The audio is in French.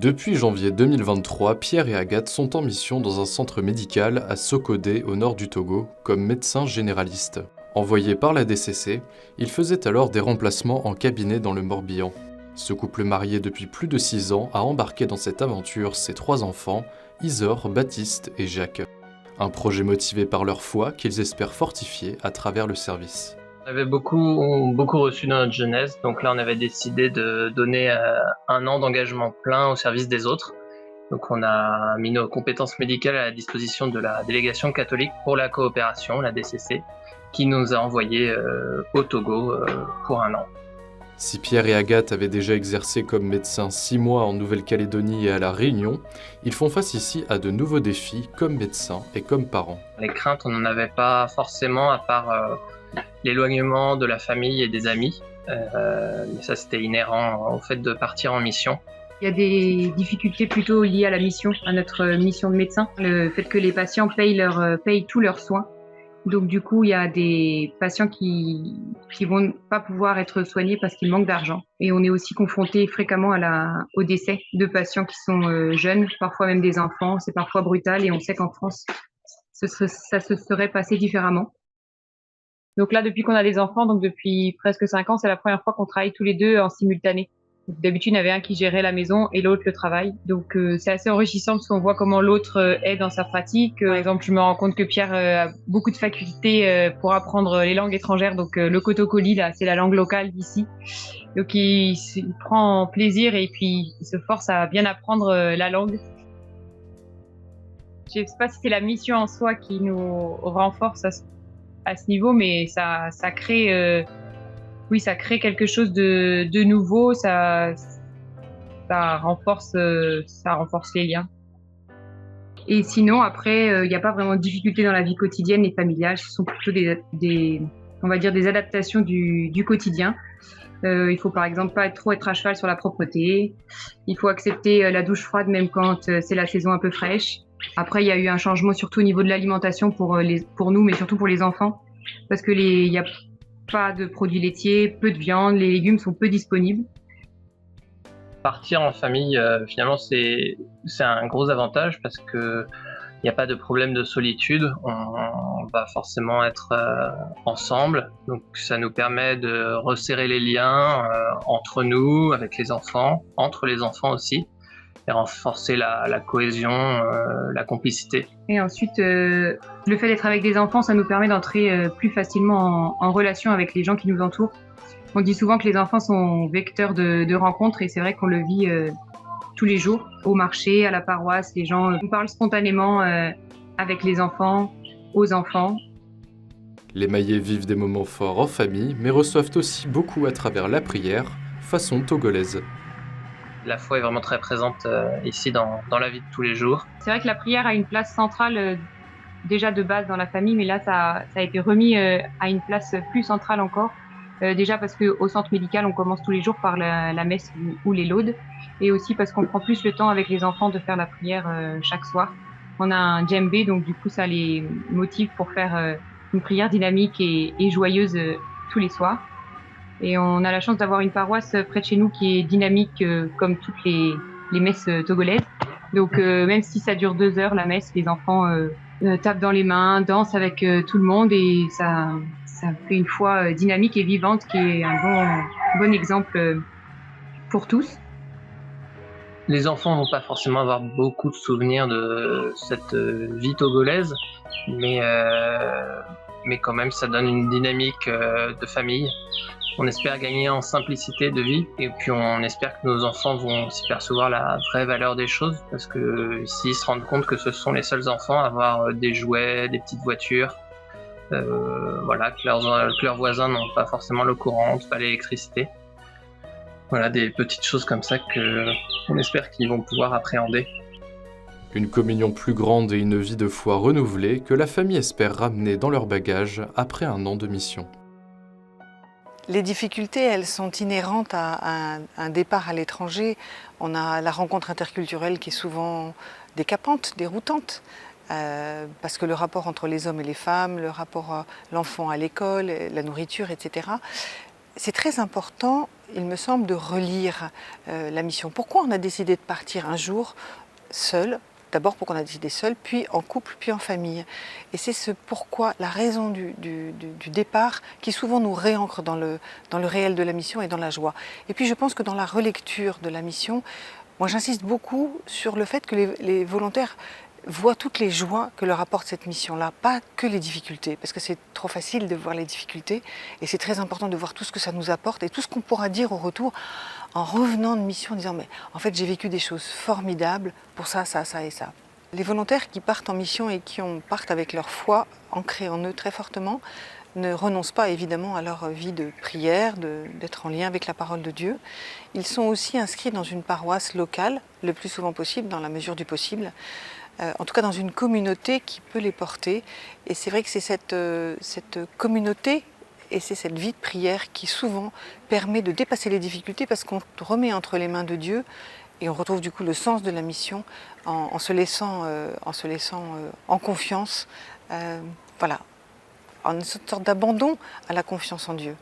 Depuis janvier 2023, Pierre et Agathe sont en mission dans un centre médical à Sokodé, au nord du Togo, comme médecins généralistes. Envoyés par la DCC, ils faisaient alors des remplacements en cabinet dans le Morbihan. Ce couple marié depuis plus de 6 ans a embarqué dans cette aventure ses 3 enfants, Isor, Baptiste et Jacques. Un projet motivé par leur foi qu'ils espèrent fortifier à travers le service. On avait beaucoup reçu dans notre jeunesse, donc là on avait décidé de donner 1 an d'engagement plein au service des autres. Donc on a mis nos compétences médicales à la disposition de la délégation catholique pour la coopération, la DCC, qui nous a envoyés au Togo pour 1 an. Si Pierre et Agathe avaient déjà exercé comme médecins 6 mois en Nouvelle-Calédonie et à La Réunion, ils font face ici à de nouveaux défis comme médecins et comme parents. Les craintes, on n'en avait pas forcément, à part l'éloignement de la famille et des amis. Mais ça, c'était inhérent au fait de partir en mission. Il y a des difficultés plutôt liées à la mission, à notre mission de médecin. Le fait que les patients payent tous leurs soins. Donc du coup, il y a des patients qui vont pas pouvoir être soignés parce qu'ils manquent d'argent. Et on est aussi confronté fréquemment au décès de patients qui sont jeunes, parfois même des enfants. C'est parfois brutal et on sait qu'en France, ça se serait passé différemment. Donc là, depuis qu'on a des enfants, donc depuis presque 5 ans, c'est la première fois qu'on travaille tous les deux en simultané. D'habitude, il y en avait un qui gérait la maison et l'autre le travail. Donc c'est assez enrichissant parce qu'on voit comment l'autre est dans sa pratique. Par exemple, je me rends compte que Pierre a beaucoup de facultés pour apprendre les langues étrangères. Donc le Kotokoli, là, c'est la langue locale d'ici. Donc il prend plaisir et puis il se force à bien apprendre la langue. Je ne sais pas si c'est la mission en soi qui nous renforce à ce niveau, mais ça crée... Oui, ça crée quelque chose de nouveau, ça renforce les liens. Et sinon, après, il n'y a pas vraiment de difficultés dans la vie quotidienne et familiale. Ce sont plutôt on va dire des adaptations du quotidien. Il faut par exemple pas trop être à cheval sur la propreté. Il faut accepter la douche froide même quand c'est la saison un peu fraîche. Après, il y a eu un changement surtout au niveau de l'alimentation pour nous, mais surtout pour les enfants, parce que il y a pas de produits laitiers, peu de viande, les légumes sont peu disponibles. Partir en famille, finalement, c'est un gros avantage parce que il n'y a pas de problème de solitude. On va forcément être ensemble, donc ça nous permet de resserrer les liens entre nous, avec les enfants, entre les enfants aussi, et renforcer la cohésion, la complicité. Et ensuite, le fait d'être avec des enfants, ça nous permet d'entrer plus facilement en relation avec les gens qui nous entourent. On dit souvent que les enfants sont vecteurs de rencontres et c'est vrai qu'on le vit tous les jours. Au marché, à la paroisse, les gens nous parlent spontanément avec les enfants, aux enfants. Les Maillets vivent des moments forts en famille, mais reçoivent aussi beaucoup à travers la prière, façon togolaise. La foi est vraiment très présente ici dans la vie de tous les jours. C'est vrai que la prière a une place centrale déjà de base dans la famille, mais là ça a été remis à une place plus centrale encore. Déjà parce qu'au centre médical, on commence tous les jours par la messe ou les laudes, et aussi parce qu'on prend plus le temps avec les enfants de faire la prière chaque soir. On a un djembé, donc du coup ça les motive pour faire une prière dynamique et joyeuse tous les soirs. Et on a la chance d'avoir une paroisse près de chez nous qui est dynamique comme toutes les messes togolaises. Donc même si ça dure 2 heures la messe, les enfants tapent dans les mains, dansent avec tout le monde et ça fait une foi dynamique et vivante qui est un bon exemple pour tous. Les enfants vont pas forcément avoir beaucoup de souvenirs de cette vie togolaise, mais quand même ça donne une dynamique de famille. On espère gagner en simplicité de vie et puis on espère que nos enfants vont aussi percevoir la vraie valeur des choses parce que ici ils se rendent compte que ce sont les seuls enfants à avoir des jouets, des petites voitures, voilà, que leurs voisins n'ont pas forcément l'eau courante, pas l'électricité. Voilà, des petites choses comme ça qu'on espère qu'ils vont pouvoir appréhender. Une communion plus grande et une vie de foi renouvelée que la famille espère ramener dans leur bagage après 1 an de mission. Les difficultés, elles sont inhérentes à un départ à l'étranger. On a la rencontre interculturelle qui est souvent décapante, déroutante, parce que le rapport entre les hommes et les femmes, le rapport à l'enfant à l'école, la nourriture, etc. C'est très important, il me semble, de relire la mission. Pourquoi on a décidé de partir un jour seul? D'abord pourquoi on a décidé seul, puis en couple, puis en famille. Et c'est ce pourquoi, la raison du départ qui souvent nous réancre dans le réel de la mission et dans la joie. Et puis je pense que dans la relecture de la mission, moi j'insiste beaucoup sur le fait que les volontaires voient toutes les joies que leur apporte cette mission-là, pas que les difficultés, parce que c'est trop facile de voir les difficultés, et c'est très important de voir tout ce que ça nous apporte et tout ce qu'on pourra dire au retour en revenant de mission en disant mais en fait j'ai vécu des choses formidables pour ça, ça, ça et ça. Les volontaires qui partent en mission et qui partent avec leur foi ancrée en eux très fortement ne renoncent pas évidemment à leur vie de prière, d'être en lien avec la parole de Dieu. Ils sont aussi inscrits dans une paroisse locale, le plus souvent possible, dans la mesure du possible, en tout cas dans une communauté qui peut les porter. Et c'est vrai que c'est cette communauté et c'est cette vie de prière qui souvent permet de dépasser les difficultés parce qu'on remet entre les mains de Dieu et on retrouve du coup le sens de la mission en se laissant en confiance, voilà, en une sorte d'abandon à la confiance en Dieu.